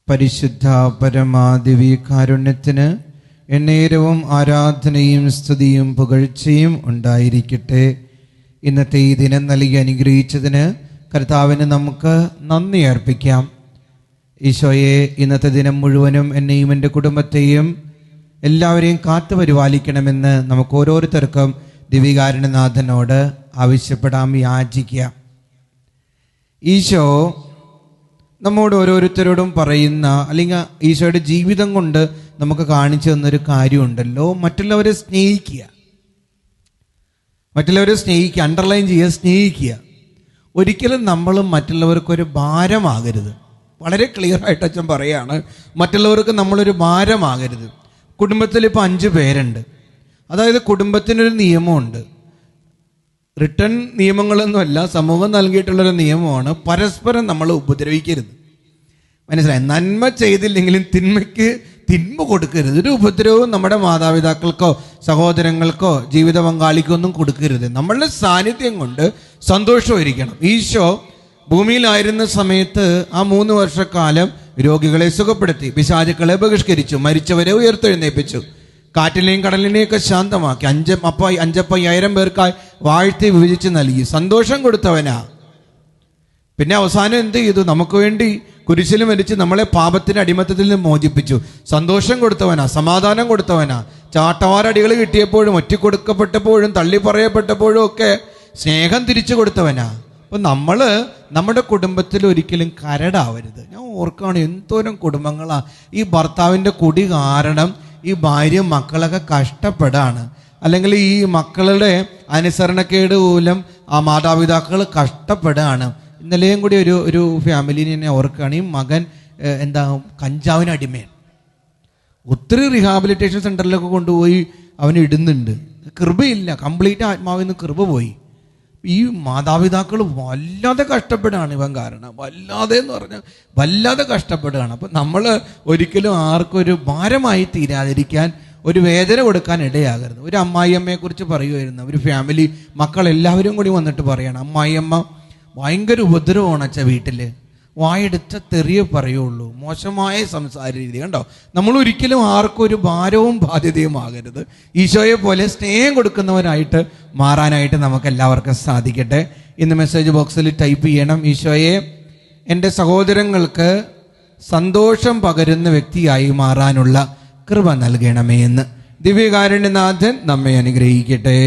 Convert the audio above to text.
പരിശുദ്ധ പരമാദിവ്യകാരുണ്യത്തിന് എന്നേരവും ആരാധനയും സ്തുതിയും പുകഴ്ചയും ഉണ്ടായിരിക്കട്ടെ. ഇന്നത്തെ ഈ ദിനം നൽകി അനുഗ്രഹിച്ചതിന് കർത്താവിന് നമുക്ക് നന്ദി അർപ്പിക്കാം. ഈശോയെ, ഇന്നത്തെ ദിനം മുഴുവനും എന്നെയും എൻ്റെ കുടുംബത്തെയും എല്ലാവരെയും കാത്തു പരിപാലിക്കണമെന്ന് നമുക്ക് ഓരോരുത്തർക്കും ദിവ്യകാരുണ്യനാഥനോട് ആവശ്യപ്പെടാം, യാചിക്കാം. ഈശോ നമ്മോട് ഓരോരുത്തരോടും പറയുന്ന, അല്ലെങ്കിൽ ഈശോയുടെ ജീവിതം കൊണ്ട് നമുക്ക് കാണിച്ചു തന്നൊരു കാര്യമുണ്ടല്ലോ, മറ്റുള്ളവരെ സ്നേഹിക്കുക. മറ്റുള്ളവരെ സ്നേഹിക്കുക, അണ്ടർലൈൻ ചെയ്യുക, സ്നേഹിക്കുക. ഒരിക്കലും നമ്മൾ മറ്റുള്ളവർക്കൊരു ഭാരമാകരുത്. വളരെ ക്ലിയർ ആയിട്ട് അച്ഛൻ പറയാണ്, മറ്റുള്ളവർക്ക് നമ്മളൊരു ഭാരമാകരുത്. കുടുംബത്തിൽ ഇപ്പോൾ 5 പേരുണ്ട്. അതായത് കുടുംബത്തിനൊരു നിയമമുണ്ട്. റിട്ടേൺ നിയമങ്ങളൊന്നുമല്ല, സമൂഹം നൽകിയിട്ടുള്ളൊരു നിയമമാണ്. പരസ്പരം നമ്മൾ ഉപദ്രവിക്കരുത്. മനസ്സിലായി? നന്മ ചെയ്തില്ലെങ്കിലും തിന്മയ്ക്ക് തിന്മ കൊടുക്കരുത്. ഒരു ഉപദ്രവവും നമ്മുടെ മാതാപിതാക്കൾക്കോ സഹോദരങ്ങൾക്കോ ജീവിത പങ്കാളിക്കോ ഒന്നും കൊടുക്കരുത്. നമ്മളുടെ സാന്നിധ്യം കൊണ്ട് സന്തോഷമായിരിക്കണം. ഈശോ ഭൂമിയിലായിരുന്ന സമയത്ത് ആ 3 വർഷക്കാലം രോഗികളെ സുഖപ്പെടുത്തി, പിശാചുക്കളെ ബഹിഷ്കരിച്ചു, മരിച്ചവരെ ഉയർത്തെഴുന്നേൽപ്പിച്ചു, കാറ്റിനെയും കടലിനെയൊക്കെ ശാന്തമാക്കി, 5,000 പേർക്കായി വാഴ്ത്തി വിഭജിച്ച് നൽകി, സന്തോഷം കൊടുത്തവനാ. പിന്നെ അവസാനം എന്ത് ചെയ്തു? നമുക്ക് വേണ്ടി കുരിശിൽ മരിച്ച് നമ്മളെ പാപത്തിന്റെ അടിമത്തത്തിൽ നിന്ന് മോചിപ്പിച്ചു. സന്തോഷം കൊടുത്തവനാ, സമാധാനം കൊടുത്തവനാ. ചാട്ടവാറടികൾ കിട്ടിയപ്പോഴും, ഒറ്റിക്കൊടുക്കപ്പെട്ടപ്പോഴും, തള്ളി പറയപ്പെട്ടപ്പോഴും ഒക്കെ സ്നേഹം തിരിച്ചു കൊടുത്തവനാ. അപ്പം നമ്മൾ നമ്മുടെ കുടുംബത്തിൽ ഒരിക്കലും കരടാവരുത്. ഞാൻ ഓർക്കുകയാണ്, എന്തോരം കുടുംബങ്ങളാ ഈ ഭർത്താവിൻ്റെ കുടി കാരണം ഈ ഭാര്യ മക്കളൊക്കെ കഷ്ടപ്പെടാണ്, അല്ലെങ്കിൽ ഈ മക്കളുടെ അനുസരണക്കേട് മൂലം ആ മാതാപിതാക്കൾ കഷ്ടപ്പെടുകയാണ്. ഇന്നലെയും കൂടി ഒരു ഫാമിലിനെ എന്നെ ഓർക്കുകയാണ്. ഈ മകൻ കഞ്ചാവിന് അടിമയാണ്. ഒത്തിരി റീഹാബിലിറ്റേഷൻ സെൻ്ററിലൊക്കെ കൊണ്ടുപോയി അവന് ഇടുന്നുണ്ട്. കൃപയില്ല, കംപ്ലീറ്റ് ആത്മാവിൽ നിന്ന് കൃപ പോയി. ഈ മാതാപിതാക്കൾ വല്ലാതെ കഷ്ടപ്പെടുകയാണ് ഇവൻ കാരണം. വല്ലാതെ എന്ന് പറഞ്ഞാൽ വല്ലാതെ കഷ്ടപ്പെടുകയാണ്. അപ്പം നമ്മൾ ഒരിക്കലും ആർക്കും ഒരു ഭാരമായി തീരാതിരിക്കാൻ, ഒരു വേദന കൊടുക്കാൻ ഇടയാകരുത്. ഒരു അമ്മായിയമ്മയെക്കുറിച്ച് പറയുമായിരുന്നു. ഒരു ഫാമിലി മക്കളെല്ലാവരും കൂടി വന്നിട്ട് പറയണം, അമ്മായിയമ്മ ഭയങ്കര ഉപദ്രവമാണ് അച്ഛാ വീട്ടിൽ, വായെടുത്ത തെറിയേ പറയുള്ളൂ, മോശമായ സംസാര രീതി. കണ്ടോ, നമ്മൾ ഒരിക്കലും ആർക്കും ഒരു ഭാരവും ബാധ്യതയും ആകരുത്. ഈശോയെ പോലെ സ്നേഹം കൊടുക്കുന്നവരായിട്ട് മാറാനായിട്ട് നമുക്ക് എല്ലാവർക്കും സാധിക്കട്ടെ. ഇന്ന് മെസ്സേജ് ബോക്സിൽ ടൈപ്പ് ചെയ്യണം, ഈശോയെ എൻ്റെ സഹോദരങ്ങൾക്ക് സന്തോഷം പകരുന്ന വ്യക്തിയായി മാറാനുള്ള കൃപ നൽകണമേ എന്ന്. ദിവ്യകാരുണ്യനാഥൻ നമ്മെ അനുഗ്രഹിക്കട്ടെ.